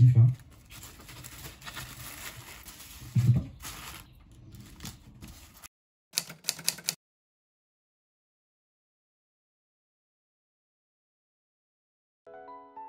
positif. Hein.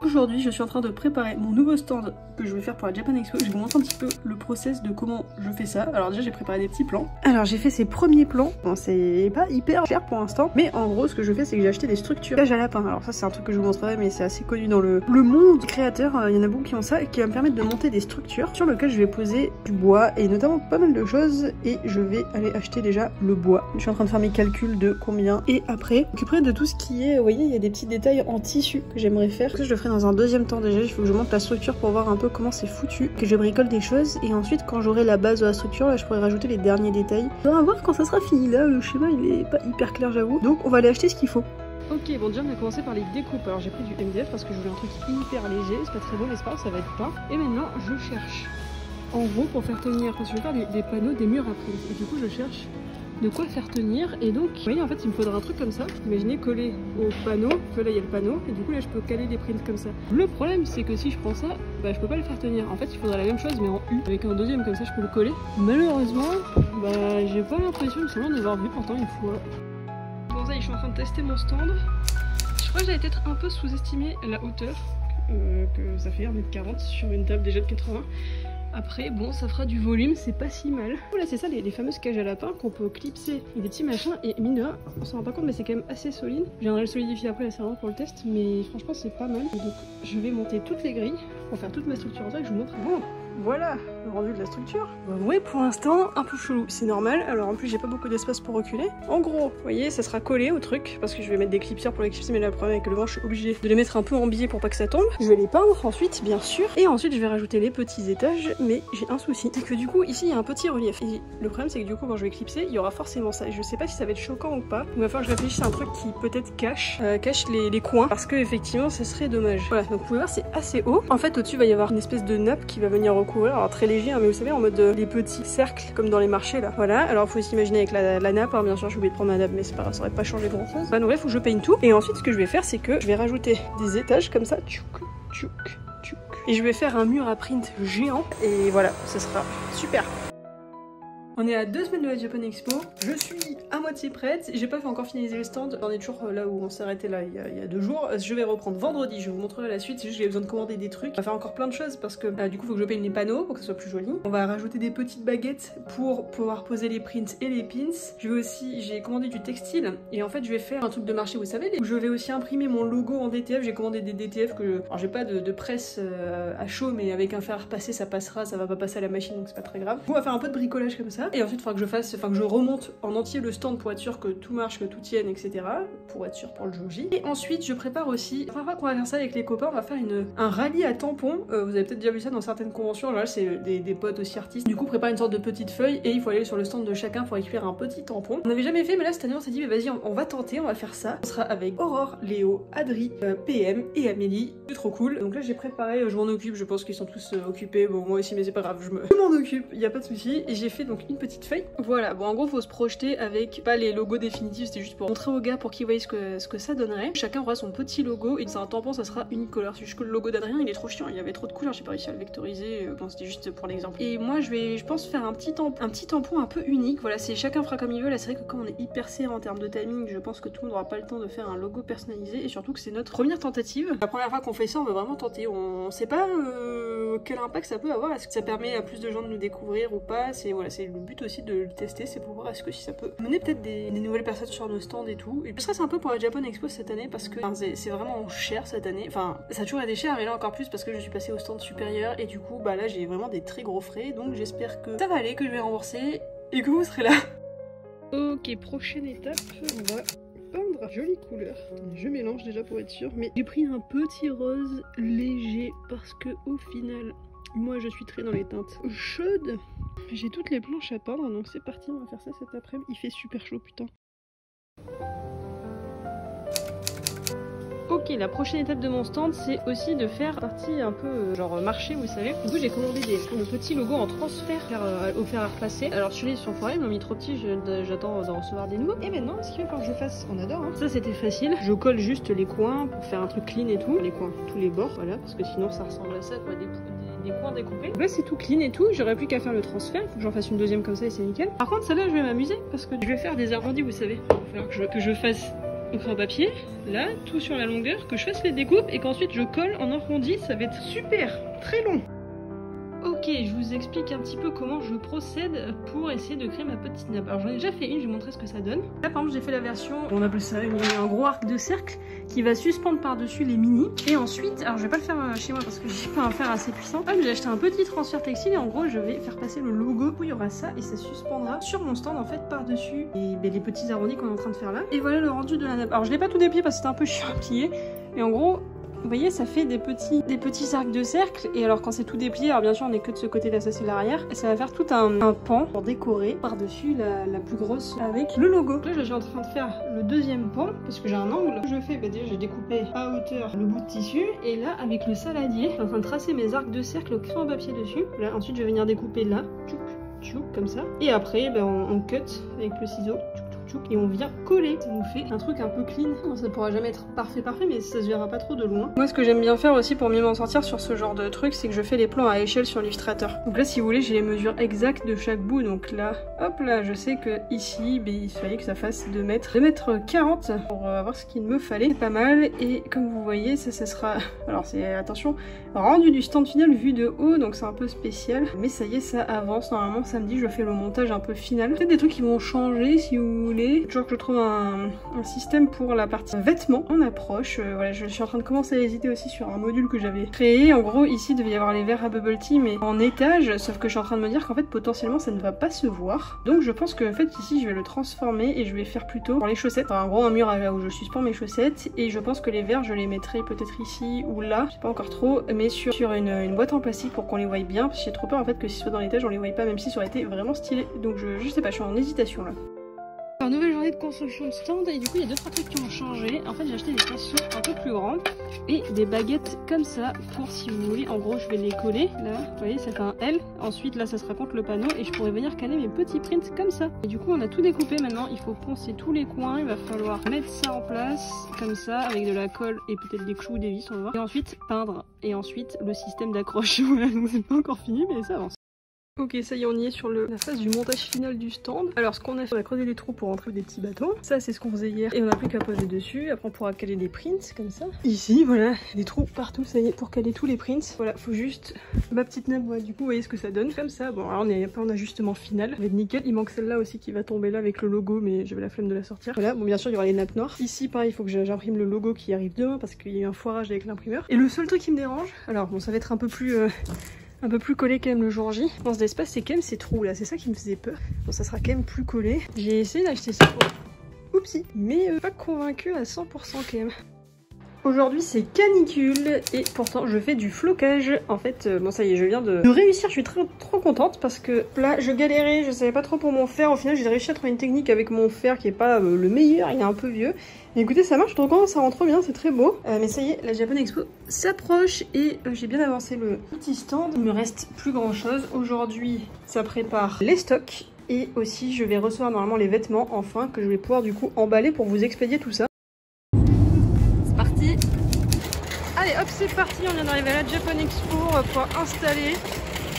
Aujourd'hui, je suis en train de préparer mon nouveau stand que je vais faire pour la Japan Expo. Je vais vous montrer un petit peu le process de comment je fais ça. Alors déjà, j'ai préparé des petits plans. Alors j'ai fait ces premiers plans. Bon, c'est pas hyper cher pour l'instant, mais en gros, ce que je fais, c'est que j'ai acheté des structures cage à lapin. Alors ça, c'est un truc que je vous montrerai, mais c'est assez connu dans le monde des créateurs. Il y en a beaucoup qui ont ça et qui va me permettre de monter des structures sur lesquelles je vais poser du bois et notamment pas mal de choses. Et je vais aller acheter déjà le bois. Je suis en train de faire mes calculs de combien. Et après, m'occuper de tout ce qui est, vous voyez, il y a des petits détails en tissu que j'aimerais faire. Ça, je le ferai dans un deuxième temps déjà. Il faut que je monte la structure pour voir un peu comment c'est foutu, que je bricole des choses et ensuite quand j'aurai la base de la structure, là je pourrai rajouter les derniers détails. On va voir quand ça sera fini. Là le schéma il est pas hyper clair, j'avoue, donc on va aller acheter ce qu'il faut. Ok, bon déjà on a commencé par les découpes. Alors j'ai pris du MDF parce que je voulais un truc hyper léger, c'est pas très beau n'est-ce pas, ça va être peint. Et maintenant je cherche en gros pour faire tenir, parce que je vais faire des panneaux, des murs après, et du coup je cherche de quoi faire tenir. Et donc vous voyez, en fait il me faudra un truc comme ça, imaginez collé au panneau, que là il y a le panneau et du coup là je peux caler des prints comme ça. Le problème c'est que si je prends ça, bah je peux pas le faire tenir. En fait il faudrait la même chose mais en U avec un deuxième, comme ça je peux le coller. Malheureusement bah j'ai pas l'impression, il me semble en avoir vu pourtant une fois. Bon ça, je suis en train de tester mon stand. Je crois que j'avais peut-être un peu sous-estimé la hauteur, que ça fait 1m40 sur une table déjà de 80. Après, bon, ça fera du volume, c'est pas si mal. Voilà, c'est ça, les fameuses cages à lapin qu'on peut clipser. Il y a des petits machins, et mine de rien, on s'en rend pas compte, mais c'est quand même assez solide. Je viendrai le solidifier après, là, c'est vraiment pour le test, mais franchement, c'est pas mal. Et donc, je vais monter toutes les grilles pour faire toute ma structure en ça, et je vous montre. Bon, voilà le rendu de la structure. Ouais, pour l'instant, un peu chelou, c'est normal. Alors, en plus, j'ai pas beaucoup d'espace pour reculer. En gros, vous voyez, ça sera collé au truc, parce que je vais mettre des clipseurs pour les clipser, mais là, le problème avec le vent, je suis obligée de les mettre un peu en biais pour pas que ça tombe. Je vais les peindre ensuite, bien sûr, et ensuite, je vais rajouter les petits étages. Mais j'ai un souci, c'est que du coup ici il y a un petit relief et le problème c'est que du coup quand je vais clipser il y aura forcément ça et je sais pas si ça va être choquant ou pas. Il va falloir que je réfléchisse à un truc qui peut-être cache les coins parce que effectivement ça serait dommage. Voilà, donc vous pouvez voir c'est assez haut. En fait au-dessus il va y avoir une espèce de nappe qui va venir recouvrir, alors très léger hein, mais vous savez en mode les petits cercles comme dans les marchés là. Voilà, alors faut s'imaginer avec la nappe, hein, bien sûr j'ai oublié de prendre ma nappe mais c'est pas grave, ça aurait pas changé grand chose. Bah donc là faut que je peigne tout et ensuite ce que je vais faire c'est que je vais rajouter des étages comme ça, tchouk, tchouk. Et je vais faire un mur à print géant et voilà, ça sera super. On est à 2 semaines de la Japan Expo, je suis à moitié prête, j'ai pas fait encore finaliser le stand, on est toujours là où on s'est arrêté là il y a 2 jours, je vais reprendre vendredi, je vous montrerai la suite, c'est juste que j'ai besoin de commander des trucs, on va faire encore plein de choses parce que du coup il faut que je peigne les panneaux pour que ça soit plus joli, on va rajouter des petites baguettes pour pouvoir poser les prints et les pins, j'ai commandé du textile et en fait je vais faire un truc de marché vous savez, où je vais aussi imprimer mon logo en DTF, j'ai commandé des DTF que, alors j'ai pas de presse à chaud mais avec un fer à repasser ça passera, ça va pas passer à la machine donc c'est pas très grave. On va faire un peu de bricolage comme ça. Et ensuite, il faudra que je remonte en entier le stand pour être sûr que tout marche, que tout tienne, etc. Pour être sûr pour le jour J. Et ensuite, je prépare aussi, la première fois qu'on va faire ça avec les copains, on va faire un rallye à tampons. Vous avez peut-être déjà vu ça dans certaines conventions. Là, c'est des potes aussi artistes. Du coup, prépare une sorte de petite feuille et il faut aller sur le stand de chacun pour récupérer un petit tampon. On n'avait jamais fait, mais là, cette année, on s'est dit, mais vas-y, on va tenter, on va faire ça. On sera avec Aurore, Léo, Adri, PM et Amélie. C'est trop cool. Donc là, j'ai préparé, je m'en occupe, je pense qu'ils sont tous occupés. Bon, moi aussi, mais c'est pas grave, je m'en occupe, il y a pas de souci. Et j'ai fait donc une petite feuille. Voilà, bon en gros faut se projeter avec pas les logos définitifs, c'était juste pour montrer aux gars pour qu'ils voient ce que ça donnerait. Chacun aura son petit logo et c'est un tampon, ça sera unicolore. C'est juste que le logo d'Adrien il est trop chiant, il y avait trop de couleurs, j'ai pas réussi à le vectoriser, bon c'était juste pour l'exemple. Et moi je pense faire un petit tampon un peu unique, voilà, c'est chacun fera comme il veut. Là c'est vrai que comme on est hyper serré en termes de timing, je pense que tout le monde n'aura pas le temps de faire un logo personnalisé et surtout que c'est notre première tentative. La première fois qu'on fait ça on veut vraiment tenter, on sait pas quel impact ça peut avoir, est-ce que ça permet à plus de gens de nous découvrir ou pas, c'est voilà, c'est le but aussi de le tester, c'est pour voir est-ce que si ça peut mener peut-être des nouvelles personnes sur nos stands et tout. Et je stresse un peu pour la Japan Expo cette année parce que c'est vraiment cher cette année, enfin ça a toujours été cher mais là encore plus parce que je suis passée au stand supérieur et du coup bah là j'ai vraiment des très gros frais, donc j'espère que ça va aller, que je vais rembourser et que vous serez là. Ok, prochaine étape, on va peindre jolie couleur. Attendez, je mélange déjà pour être sûr, mais j'ai pris un petit rose léger parce que au final moi je suis très dans les teintes chaudes. J'ai toutes les planches à peindre donc c'est parti, on va faire ça cet après-midi. Il fait super chaud putain. Ok, la prochaine étape de mon stand c'est aussi de faire partie un peu genre marché vous savez. Du coup j'ai commandé le petit logo en transfert au fer à repasser. Alors celui-là ils sont foirés, ils m'ont mis trop petit, j'attends d'en recevoir des nouveaux. Et maintenant ce qu'il va falloir que je fasse, on adore hein. Ça c'était facile, je colle juste les coins pour faire un truc clean et tout. Les coins, tous les bords, voilà, parce que sinon ça ressemble à ça quoi, des des coins découpés. Donc là c'est tout clean et tout, j'aurais plus qu'à faire le transfert, il faut que j'en fasse une deuxième comme ça et c'est nickel. Par contre celle-là je vais m'amuser parce que je vais faire des arrondis, vous savez. Il va falloir que je fasse au crayon papier, là, tout sur la longueur, que je fasse les découpes et qu'ensuite je colle en arrondi, ça va être super, très long. Ok, je vous explique un petit peu comment je procède pour essayer de créer ma petite nappe. Alors j'en ai déjà fait une, je vais vous montrer ce que ça donne. Là par exemple j'ai fait la version, on appelle ça un gros arc de cercle qui va suspendre par-dessus les mini. Et ensuite, alors je vais pas le faire chez moi parce que j'ai pas un fer assez puissant. Hop, j'ai acheté un petit transfert textile et en gros je vais faire passer le logo où il y aura ça et ça suspendra sur mon stand en fait par-dessus et les petits arrondis qu'on est en train de faire là. Et voilà le rendu de la nappe. Alors je l'ai pas tout déplié parce que c'était un peu chiant à plier. Mais en gros, vous voyez, ça fait des petits arcs de cercle. Et alors quand c'est tout déplié, alors bien sûr on est que de ce côté là, ça c'est l'arrière. Et ça va faire tout un pan pour décorer par-dessus la plus grosse avec le logo. Là je suis en train de faire le deuxième pan parce que j'ai un angle. Je fais, bah déjà j'ai découpé à hauteur le bout de tissu. Et là avec le saladier, je suis en train de tracer mes arcs de cercle au crayon papier dessus. Là ensuite je vais venir découper là, tchouk, tchouk, comme ça. Et après bah, on cut avec le ciseau. Et on vient coller. Ça nous fait un truc un peu clean. Bon, ça pourra jamais être parfait mais ça se verra pas trop de loin. Moi ce que j'aime bien faire aussi pour mieux m'en sortir sur ce genre de truc, c'est que je fais les plans à échelle sur Illustrator. Donc là si vous voulez j'ai les mesures exactes de chaque bout. Donc là, hop là, je sais que ici il fallait que ça fasse 2 mètres 40 pour avoir ce qu'il me fallait. C'est pas mal. Et comme vous voyez ça sera, alors c'est, attention, rendu du stand final vu de haut, donc c'est un peu spécial. Mais ça y est, ça avance. Normalement samedi je fais le montage un peu final. Peut-être des trucs qui vont changer si vous voulez. Toujours que je trouve un système pour la partie vêtements en approche. Voilà, je suis en train de commencer à hésiter aussi sur un module que j'avais créé. En gros, ici, il devait y avoir les verres à bubble tea, mais en étage. Sauf que je suis en train de me dire qu'en fait, potentiellement, ça ne va pas se voir. Donc, je pense que en fait, ici, je vais le transformer et je vais faire plutôt pour les chaussettes. Enfin, en gros, un mur où je suspends mes chaussettes. Et je pense que les verres, je les mettrai peut-être ici ou là. Je sais pas encore trop, mais sur une boîte en plastique pour qu'on les voie bien. Parce que j'ai trop peur en fait que si ce soit dans l'étage, on les voie pas, même si ça aurait été vraiment stylé. Donc, je sais pas, je suis en hésitation là. Alors, nouvelle journée de construction de stand et du coup il y a 2-3 trucs qui ont changé. En fait j'ai acheté des pinceaux un peu plus grandes et des baguettes comme ça pour, si vous voulez, en gros je vais les coller là, vous voyez ça fait un L, ensuite là ça sera contre le panneau et je pourrais venir caler mes petits prints comme ça. Et du coup on a tout découpé, maintenant il faut poncer tous les coins, il va falloir mettre ça en place comme ça avec de la colle et peut-être des clous ou des vis, on va voir, et ensuite peindre et ensuite le système d'accroche. Voilà, donc c'est pas encore fini mais ça avance. Ok, ça y est, on y est sur la phase du montage final du stand. Alors ce qu'on a fait, on a creusé des trous pour rentrer des petits bateaux. Ça c'est ce qu'on faisait hier et on a plus qu'à poser dessus. Après on pourra caler des prints comme ça. Ici voilà, des trous partout, ça y est, pour caler tous les prints. Voilà, faut juste ma petite nappe, voilà, du coup vous voyez ce que ça donne comme ça. Bon alors on est pas en ajustement final, ça va être nickel. Il manque celle-là aussi qui va tomber là avec le logo, mais j'avais la flemme de la sortir. Voilà, bon bien sûr il y aura les nappes noires. Ici pareil, il faut que j'imprime le logo qui arrive demain parce qu'il y a eu un foirage avec l'imprimeur. Et le seul truc qui me dérange, alors bon ça va être un peu plus collé quand même le jour J. Dans cet espace, c'est quand même ces trous là, c'est ça qui me faisait peur. Bon, ça sera quand même plus collé. J'ai essayé d'acheter ça pour... Oupsie, mais pas convaincu à 100% quand même. Aujourd'hui c'est canicule et pourtant je fais du flocage. En fait, bon ça y est, je viens de réussir, je suis trop contente parce que là je galérais, je savais pas trop pour mon fer. Au final j'ai réussi à trouver une technique avec mon fer qui est pas le meilleur, il est un peu vieux. Mais écoutez ça marche, trop content, ça rend trop bien, c'est très beau. Mais ça y est, la Japan Expo s'approche et j'ai bien avancé le petit stand. Il me reste plus grand chose. Aujourd'hui ça prépare les stocks et aussi je vais recevoir normalement les vêtements enfin que je vais pouvoir du coup emballer pour vous expédier tout ça. Allez hop c'est parti, on vient d'arriver à la Japan Expo, on va pouvoir installer.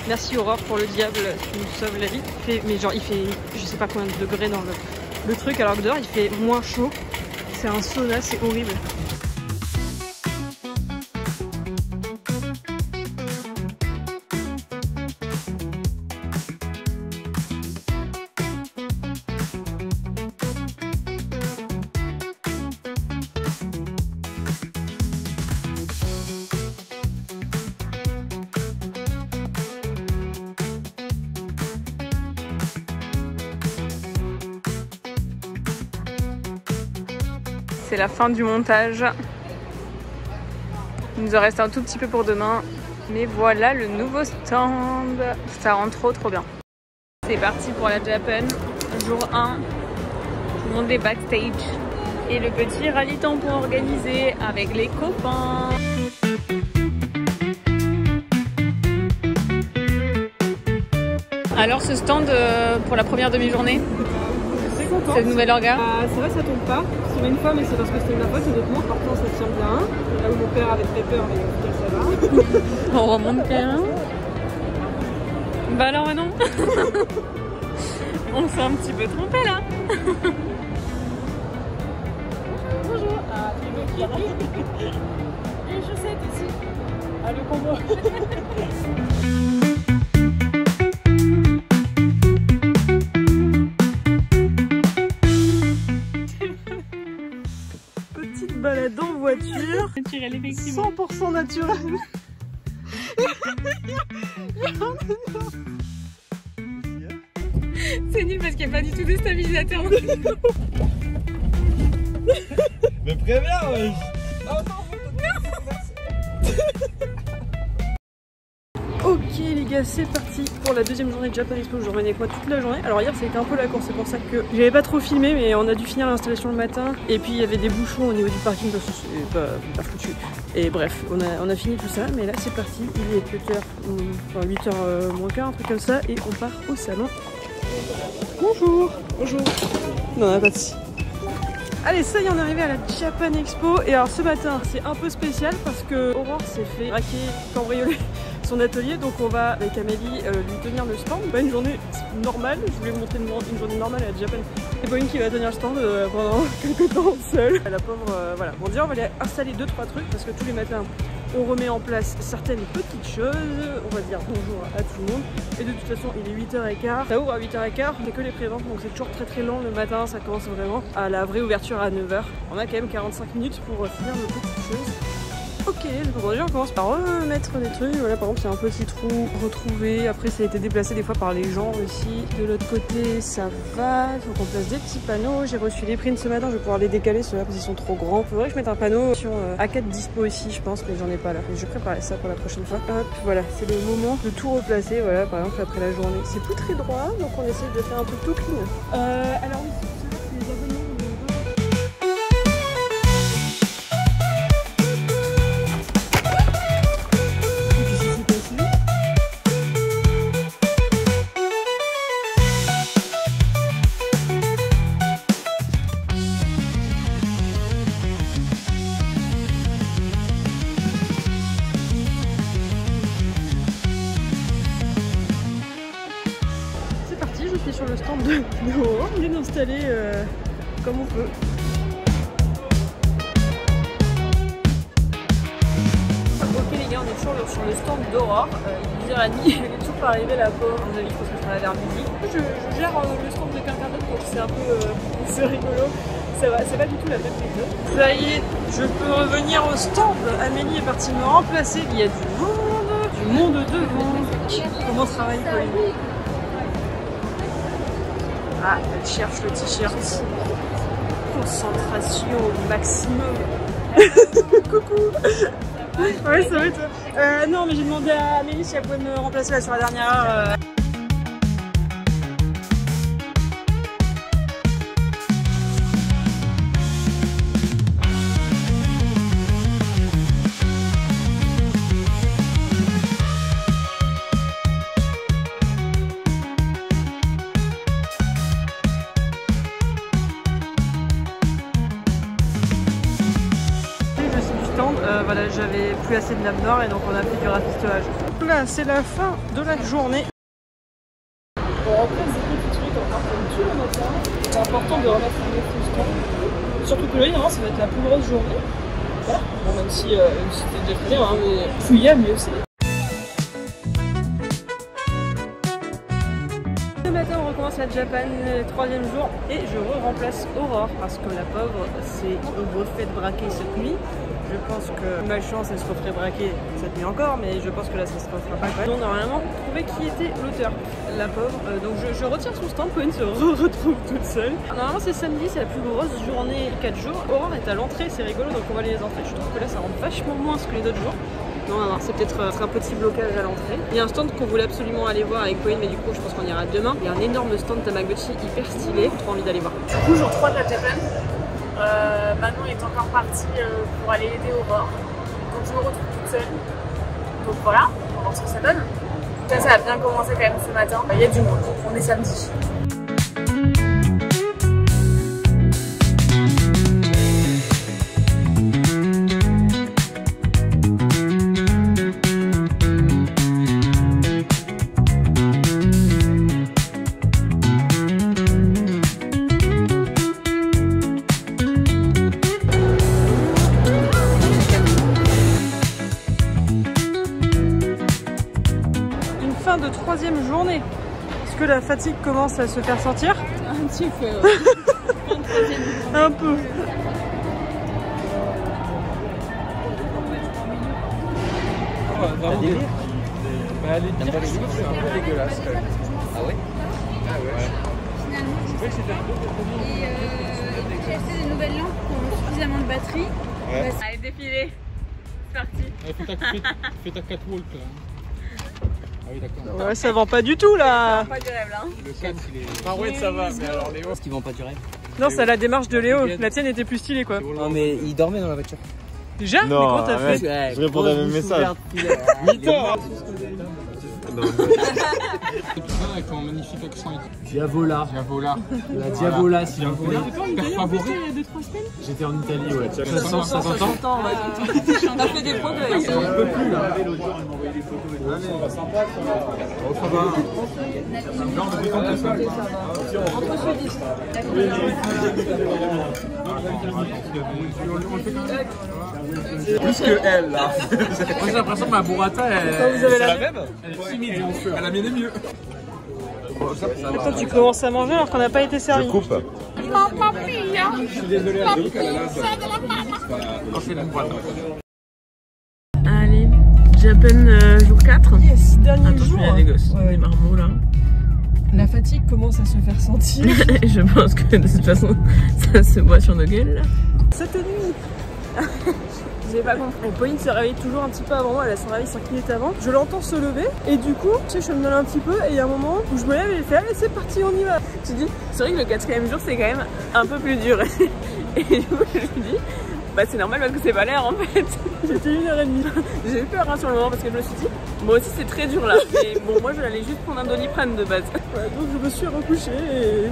Merci Aurore pour le diable, tu nous sauves la vie. Mais genre il fait je sais pas combien de degrés dans le truc alors que dehors il fait moins chaud. C'est un sauna, c'est horrible. C'est la fin du montage. Il nous en reste un tout petit peu pour demain. Mais voilà le nouveau stand. Ça rend trop bien. C'est parti pour la Japan. Jour 1. Tout le monde est backstage. Et le petit rallye tampon organisé avec les copains. Alors ce stand pour la première demi-journée, c'est le nouvel orga. C'est vrai, ça tombe pas. C'est une fois, mais c'est parce que c'était ma faute. Et d'autres pourtant ça tient bien. Là où mon père avait très peur, mais en tout cas ça va. On remonte quand même. Bah alors non. On s'est un petit peu trompé là. Bonjour. Ah, les chaussettes ici. Ah, le combo. Petite balade en voiture. Naturel, effectivement. 100% naturel. C'est nul parce qu'il n'y a pas du tout de stabilisateur. Mais préviens, wesh. Ok les gars, c'est parti pour la deuxième journée de Japan Expo. Je revenais avec moi toute la journée. Alors hier c'était un peu la course, c'est pour ça que j'avais pas trop filmé, mais on a dû finir l'installation le matin. Et puis il y avait des bouchons au niveau du parking parce que c'est pas foutu. Et bref, on a fini tout ça, mais là c'est parti. Il est peut-être 8h moins quart, un truc comme ça, et on part au salon. Bonjour. Bonjour. Non, on a pas de si. Allez, ça y est, on est arrivé à la Japan Expo. Et alors ce matin, c'est un peu spécial parce que Aurore s'est fait braquer, cambrioler son atelier. Donc on va, avec Amélie, lui tenir le stand. Pas une journée normale, je voulais vous montrer une journée normale à la Japan. C'est pas une qui va tenir le stand pendant quelques temps seule. La pauvre, voilà. Bon, déjà, on va aller installer 2-3 trucs parce que tous les matins, on remet en place certaines petites choses. On va dire bonjour à tout le monde. Et de toute façon, il est 8h15. Ça ouvre à 8h15. C'est que les préventes, donc c'est toujours très long le matin. Ça commence vraiment à la vraie ouverture à 9h. On a quand même 45 minutes pour finir nos petites choses. Ok, donc déjà on commence par remettre des trucs. Voilà, par exemple, c'est un petit trou retrouvé. Après, ça a été déplacé des fois par les gens aussi. De l'autre côté, ça va. Il faut qu'on place des petits panneaux. J'ai reçu des prints ce matin. Je vais pouvoir les décaler ceux-là parce qu'ils sont trop grands. Il faudrait que je mette un panneau sur A4 dispo ici, je pense, mais j'en ai pas là. Et je vais préparer ça pour la prochaine fois. Hop, voilà, c'est le moment de tout replacer. Voilà, par exemple, après la journée, c'est plus très droit, donc on essaie de faire un truc tout clean. Alors oui, c'est les abonnements. Sur le stand de Aurore, on vient d'installer comme on peut. Ok les gars, on est toujours sur le stand d'Aurore. Il est 10h30, elle est toujours pas arrivée la pauvre. À mon avis, je pense que ça va vers midi. Je gère le stand de quelqu'un d'autre, donc c'est un peu c'est rigolo. Ça va, c'est pas du tout la même méthode. Ça y est, je peux revenir au stand. Amélie est partie me remplacer. Il y a du monde devant. Comment travaille Pauline? Ah, elle cherche le t-shirt. Concentration au maximum. Coucou. Ouais, ça va toi. Non, mais j'ai demandé à Amélie si elle pouvait me remplacer là sur la dernière heure. Voilà, j'avais plus assez de lames d'or et donc on a fait du rafistolage. Là, c'est la fin de la journée. Bon, après, c'est petit truc, on part comme tout le matin. C'est important de remettre un peu stand. Surtout que là, normalement, ça va être la plus grosse journée. Voilà. Bon, même si c'était déjà très bien, hein, mais fouiller mieux aussi. Ce matin, on recommence la Japan, le 3e jour, et je remplace Aurore parce que la pauvre s'est refait braquer cette nuit. Je pense que, malchance, elle se referait braquer cette nuit encore, mais je pense que là, ça se refera pas quand même. On a normalement trouvé qui était l'auteur, la pauvre. Donc je retire son stand, Pauline se retrouve toute seule. Normalement, c'est samedi, c'est la plus grosse journée 4 jours. Aurore est à l'entrée, c'est rigolo, donc on va aller les entrées. Je trouve que là, ça rentre vachement moins que les autres jours. Non, c'est peut-être un petit blocage à l'entrée. Il y a un stand qu'on voulait absolument aller voir avec Pauline, mais du coup, je pense qu'on ira demain. Il y a un énorme stand Tamagotchi hyper stylé. Trop envie d'aller voir. Du coup, jour 3 de la Japan. Manon est encore partie pour aller aider Aurore. Donc je me retrouve toute seule. Donc voilà, on va voir ce que ça donne. Ça a bien commencé quand même ce matin. Il y a du monde, on est samedi. fin de 3e journée. Est-ce que la fatigue commence à se faire sentir? Un petit peu, ouais. Un peu. Vraiment des... Bah, les dires que je trouve, c'est un peu dégueulasse quand même. Ah ouais? Ah ouais. Finalement. Je trouvais que c'était un peu trop. Et j'ai acheté des nouvelles lampes qui ont suffisamment de batterie. Ouais. Bah, Allez, défilé. C'est parti. Fais ta catwalk là. Ah oui, d'accord. Ouais, ça vend pas du tout là. Pas du rêve là. Le 4 il est. Ah ouais, ça va, mais alors Léo. Parce qu'ils vont pas durer. Non, c'est la démarche de Léo. La tienne était plus stylée quoi. Non mais il dormait dans la voiture. Déjà? Mais comment t'as fait? Ouais, je répondais à mes messages. Mytho. Avec ton magnifique accent. Diavola. Diavola. La Diavola, s'il vous plaît. Père favori. J'étais en Italie, ouais. 50 ans, ouais. On a fait des progrès. On peut plus là. Plus que elle là. Moi j'ai l'impression que ma burrata Vous avez la même? elle est timide. Elle a mienne est mieux. Toi, tu commences à manger alors qu'on n'a pas été servi. Je coupe. Je suis désolé à Luc, elle a l'air de. Je fais la boîte. Allez, Japan jour 4. Yes, dernier Attention, jour. il y a des gosses, des marmots là. La fatigue commence à se faire sentir. Et je pense que de toute façon, ça se voit sur nos gueules là. Cette nuit. J'ai pas compris. Pauline se réveille toujours un petit peu avant moi, elle se réveille 5 minutes avant. Je l'entends se lever et du coup, tu sais, je me donne un petit peu et il y a un moment où je me lève et je fais allez, c'est parti, on y va. Tu dis, c'est vrai que le 4e jour c'est quand même un peu plus dur. Et du coup, je me dis, bah c'est normal parce que c'est pas l'air en fait. J'étais 1h30. J'ai eu peur hein, sur le moment parce que je me suis dit, moi aussi c'est très dur là. Mais bon, moi je vais aller juste prendre un Doliprane de base. Voilà, donc je me suis recouchée et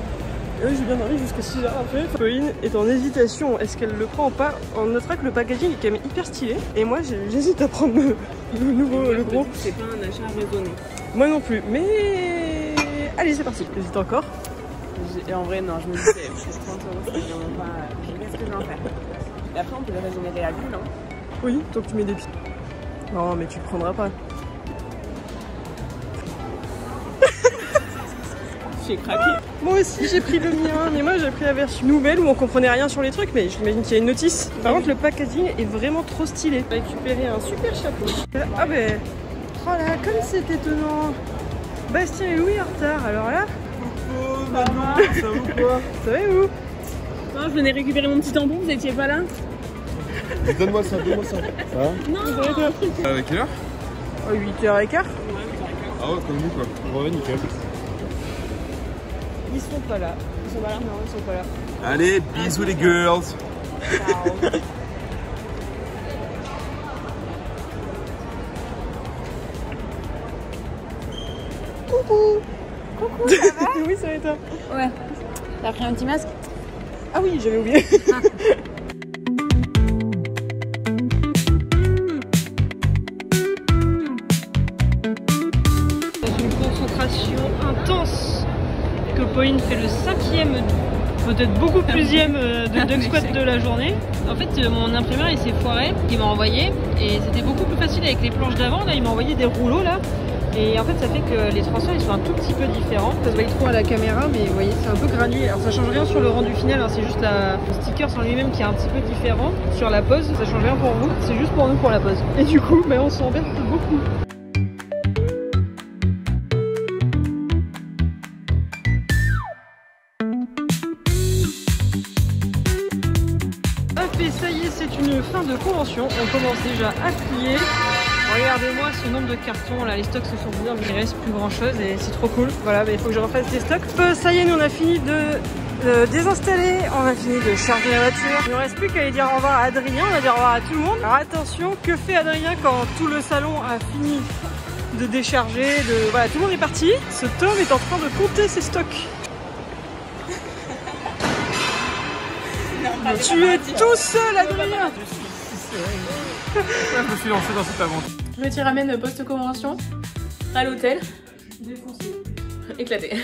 j'ai bien dormi jusqu'à 6h après. Pauline est en hésitation, est-ce qu'elle le prend ou pas? On notera que le packaging est quand même hyper stylé. Et moi j'hésite à prendre le nouveau, le gros. C'est pas un achat raisonné. Moi non plus, mais allez c'est parti. J'hésite encore. Et en vrai non, je me disais, je prends 30 €, c'est vraiment pas... Qu'est-ce que je vais en faire? Et après on peut le régénérer à l'huile hein. Oui, tant que tu mets des pieds. Non mais tu le prendras pas. J'ai craqué. Moi aussi j'ai pris le mien, mais moi j'ai pris la version nouvelle où on comprenait rien sur les trucs, mais j'imagine qu'il y a une notice. Par contre le packaging est vraiment trop stylé. J'ai récupéré un super chapeau. Ah ben, oh là, comme c'est étonnant. Bastien et Louis en retard, alors là. Oh maman, ça va ou quoi? Ça va vous? Non, je venais récupérer mon petit tampon, vous étiez pas là? Donne-moi ça, donne-moi ça. Ça va? Non. Avec quelle heure? 8h15. Ah ouais, comme nous quoi. Ouais, nickel. Ils sont pas là. Ils sont pas là? Non, ils sont pas là. Allez, bisous les girls. Ciao. Coucou. Coucou, ça va? Oui, ça va et toi? Ouais. T'as pris un petit masque? Ah oui, j'avais oublié. Dans une concentration intense que Pauline fait le 5e, peut-être beaucoup plusième de dog squat de la journée. En fait, mon imprimeur il s'est foiré, il m'a envoyé et c'était beaucoup plus facile avec les planches d'avant. Là, il m'a envoyé des rouleaux là. Et en fait ça fait que les transports ils sont un tout petit peu différents. Ça se voit trop à la caméra mais vous voyez c'est un peu granulé. Alors ça change rien sur le rendu final, hein. C'est juste le sticker en lui-même qui est un petit peu différent. Sur la pose ça change rien pour vous, c'est juste pour nous pour la pose. Et du coup on s'embête beaucoup. Hop et ça y est c'est une fin de convention. On commence déjà à plier. Regardez-moi ce nombre de cartons, là les stocks se sont bien, mais il reste plus grand chose et c'est trop cool. Voilà, il faut que je refasse des stocks. Ça y est, nous on a fini de désinstaller, on a fini de charger la voiture. Il ne reste plus qu'à aller dire au revoir à Adrien, on va dire au revoir à tout le monde. Alors attention, que fait Adrien quand tout le salon a fini de décharger, voilà, tout le monde est parti. Ce Tom est en train de compter ses stocks. Tu es tout seul, Adrien. Je me suis lancé dans cette aventure. Je t'y ramène post-convention à l'hôtel. Défoncé. Éclaté.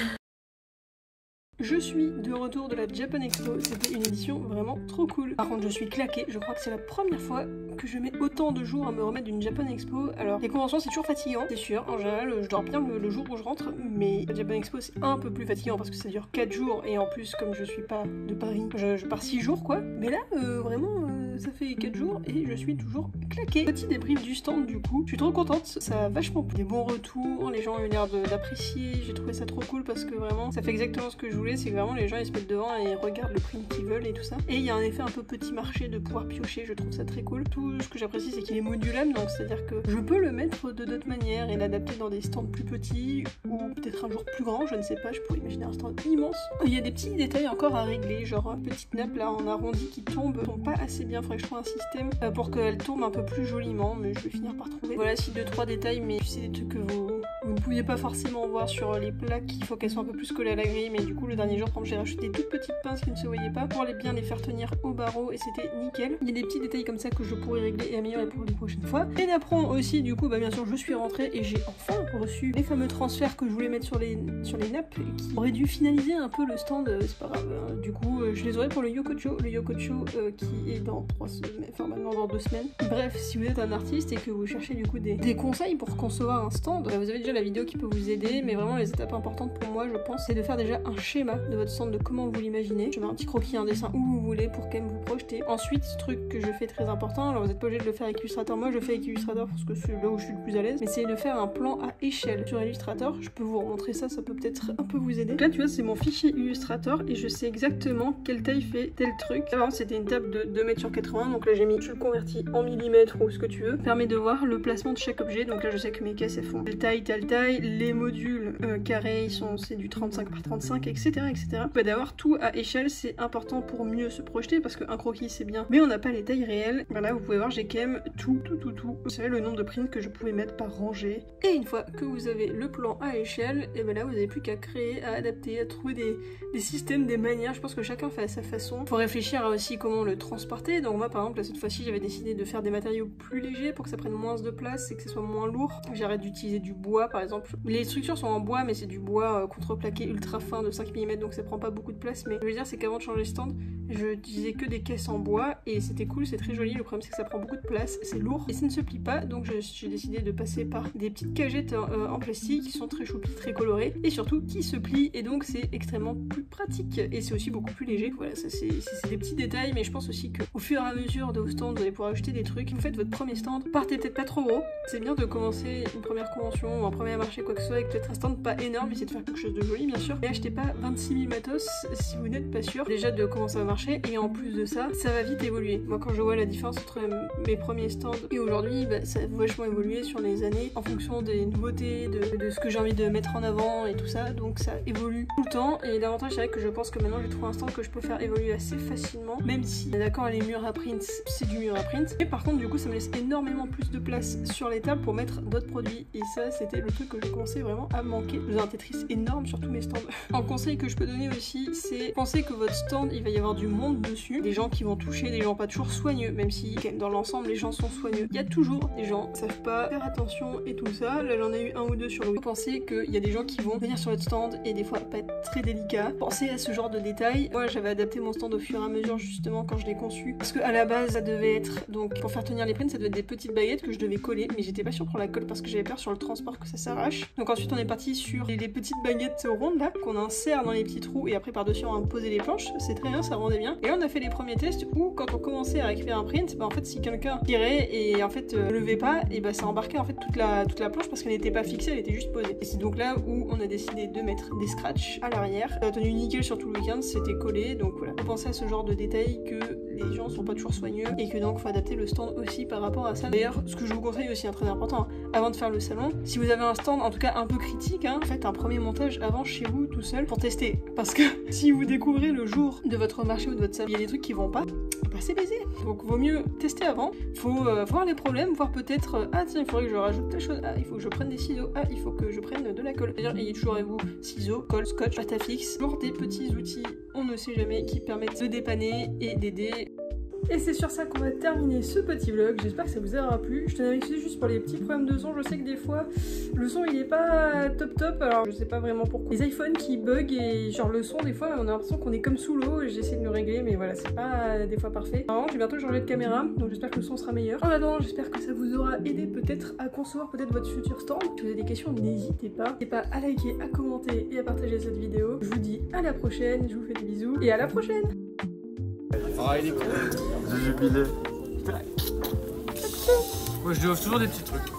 Je suis de retour de la Japan Expo, c'était une édition vraiment trop cool. Par contre je suis claquée, je crois que c'est la première fois que je mets autant de jours à me remettre d'une Japan Expo. Alors les conventions c'est toujours fatigant, c'est sûr, en général je dors bien le jour où je rentre, mais la Japan Expo c'est un peu plus fatigant parce que ça dure 4 jours et en plus comme je suis pas de Paris, je pars 6 jours quoi. Mais là vraiment ça fait 4 jours et je suis toujours claquée. Petit débrief du stand du coup, je suis trop contente, ça a vachement plu. Des bons retours, les gens ont eu l'air d'apprécier, j'ai trouvé ça trop cool parce que vraiment ça fait exactement ce que je voulais, c'est que vraiment les gens ils se mettent devant et regardent le print qu'ils veulent et tout ça. Et il y a un effet un peu petit marché de pouvoir piocher, je trouve ça très cool. Tout ce que j'apprécie c'est qu'il est modulable, donc c'est à dire que je peux le mettre de d'autres manières et l'adapter dans des stands plus petits ou peut-être un jour plus grand, je ne sais pas, je pourrais imaginer un stand immense. Il y a des petits détails encore à régler, genre une petite nappe là en arrondi qui tombe pas assez bien, faudrait que je trouve un système pour qu'elle tourne un peu plus joliment, mais je vais finir par trouver. Voilà, si 2-3 détails, mais c'est des trucs que vous ne pouviez pas forcément voir sur les plaques, il faut qu'elles soient un peu plus collées à la grille, mais du coup le dernier jour, par exemple, j'ai racheté des toutes petites pinces qui ne se voyaient pas pour bien les faire tenir au barreau et c'était nickel. Il y a des petits détails comme ça que je pourrais régler et améliorer pour les prochaines fois. Et d'apprendre aussi, du coup, bien sûr, je suis rentrée et j'ai enfin reçu les fameux transferts que je voulais mettre sur les nappes qui auraient dû finaliser un peu le stand, c'est pas grave. Du coup, je les aurai pour le Yokocho, qui est dans 3 semaines, enfin maintenant dans 2 semaines. Bref, si vous êtes un artiste et que vous cherchez du coup des conseils pour concevoir un stand, vous avez déjà la vidéo qui peut vous aider, mais vraiment les étapes importantes pour moi, je pense, c'est de faire déjà un schéma de votre stand, de comment vous l'imaginez. Je mets un petit croquis, un dessin où vous voulez pour quand même vous projeter. Ensuite, ce truc que je fais très important, alors vous n'êtes pas obligé de le faire avec Illustrator, moi je fais avec Illustrator parce que c'est là où je suis le plus à l'aise, mais c'est de faire un plan à échelle sur Illustrator. Je peux vous remontrer ça, ça peut peut-être un peu vous aider. Donc là tu vois c'est mon fichier Illustrator et je sais exactement quelle taille fait tel truc. Avant c'était une table de 2 mètres sur 80, donc là j'ai mis, je le convertis en millimètres ou ce que tu veux. Permet de voir le placement de chaque objet, donc là je sais que mes caisses elles font telle taille, les modules carrés c'est du 35 par 35, etc. D'avoir tout à échelle c'est important pour mieux se projeter parce qu'un croquis c'est bien, mais on n'a pas les tailles réelles. Voilà, vous pouvez voir j'ai quand même tout. Vous savez le nombre de prints que je pouvais mettre par rangée. Et une fois que vous avez le plan à échelle, et là vous n'avez plus qu'à créer, à adapter, à trouver des systèmes, des manières. Je pense que chacun fait à sa façon. Faut réfléchir à aussi comment le transporter. Donc moi par exemple là, cette fois-ci j'avais décidé de faire des matériaux plus légers pour que ça prenne moins de place et que ça soit moins lourd. J'arrête d'utiliser du bois par exemple. Les structures sont en bois mais c'est du bois contreplaqué ultra fin de 5 mm donc ça prend pas beaucoup de place. Mais ce que je veux dire c'est qu'avant de changer le stand, je utilisais que des caisses en bois et c'était cool, c'est très joli. Le problème c'est que ça prend beaucoup de place, c'est lourd et ça ne se plie pas, donc j'ai décidé de passer par des petites cagettes en plastique qui sont très choupies, très colorées et surtout qui se plient et donc c'est extrêmement plus pratique et c'est aussi beaucoup plus léger. Voilà, ça c'est des petits détails, mais je pense aussi qu'au fur et à mesure de vos stands vous allez pouvoir ajouter des trucs. Vous faites votre premier stand, partez peut-être pas trop gros, c'est bien de commencer une première convention ou un premier marché quoi que ce soit avec peut-être un stand pas énorme, essayez de faire quelque chose de joli bien sûr, et achetez pas 26 000 matos si vous n'êtes pas sûr déjà de comment ça va marcher. Et en plus de ça, ça va vite évoluer. Moi quand je vois la différence entre mes premiers stands et aujourd'hui, ça a vachement évolué sur les années en fonction des nouveautés, de ce que j'ai envie de mettre en avant et tout ça, donc ça évolue tout le temps. Et l'avantage c'est vrai que je pense que maintenant j'ai trouvé un stand que je peux faire évoluer assez facilement, même si d'accord les murs à print c'est du mur à print, mais par contre du coup ça me laisse énormément plus de place sur les tables pour mettre d'autres produits et ça c'était le truc que j'ai commencé vraiment à manquer. J'ai un Tetris énorme sur tous mes stands. Un conseil que je peux donner aussi, c'est penser que votre stand il va y avoir du monde dessus, des gens qui vont toucher, des gens pas toujours soigneux, même si dans l'ensemble les gens sont soigneux. Il y a toujours des gens qui savent pas faire attention et tout ça. Là j'en ai eu 1 ou 2 sur le week. Pensez qu'il y a des gens qui vont venir sur votre stand et des fois pas être très délicats. Pensez à ce genre de détails. Moi j'avais adapté mon stand au fur et à mesure justement quand je l'ai conçu, parce que à la base ça devait être, donc pour faire tenir les prints ça devait être des petites baguettes que je devais coller, mais j'étais pas sûre pour la colle parce que j'avais peur sur le transport que ça s'arrache. Donc ensuite on est parti sur les petites baguettes rondes là qu'on insère dans les petits trous et après par dessus on va poser les planches. C'est très bien, ça rendait bien. Et là on a fait les premiers tests où quand on commençait à récupérer un print, en fait si quelqu'un tirait et en fait levait pas, et ça embarquait en fait toute la planche parce qu'elle n'était pas fixée, elle était juste posée. Et c'est donc là où on a décidé de mettre des scratchs à l'arrière. Ça a tenu nickel sur tout le week-end, c'était collé, donc voilà. Faut penser à ce genre de détails, que les gens sont pas toujours soigneux et que donc faut adapter le stand aussi par rapport à ça. D'ailleurs, ce que je vous conseille aussi, très important, avant de faire le salon, si vous avez un stand en tout cas un peu critique, faites un premier montage avant chez vous tout seul pour tester. Parce que si vous découvrez le jour de votre marché ou de votre salon, il y a des trucs qui vont pas, c'est baisé. Donc vaut mieux tester avant. Faut voir les problèmes, voir peut-être ah tiens il faudrait que je rajoute telle chose, ah il faut que je prenne des ciseaux, ah il faut que je prenne de la colle. C'est-à-dire ayez toujours avec vous ciseaux, colle, scotch, pâte à fixe, toujours des petits outils, on ne sait jamais, qui permettent de dépanner et d'aider. Et c'est sur ça qu'on va terminer ce petit vlog. J'espère que ça vous aura plu. Je tenais à m'excuser juste pour les petits problèmes de son. Je sais que des fois le son il est pas top, alors je sais pas vraiment pourquoi. Les iPhones qui bug et genre le son des fois on a l'impression qu'on est comme sous l'eau. J'essaie de le régler mais voilà c'est pas des fois parfait. Alors j'ai bientôt changé de caméra donc j'espère que le son sera meilleur. En attendant j'espère que ça vous aura aidé peut-être à concevoir peut-être votre futur stand. Si vous avez des questions n'hésitez pas. N'hésitez pas à liker, à commenter et à partager cette vidéo. Je vous dis à la prochaine, je vous fais des bisous et à la prochaine. Ah, il est cool. J'ai jubilé. Moi, je lui offre toujours des petits trucs.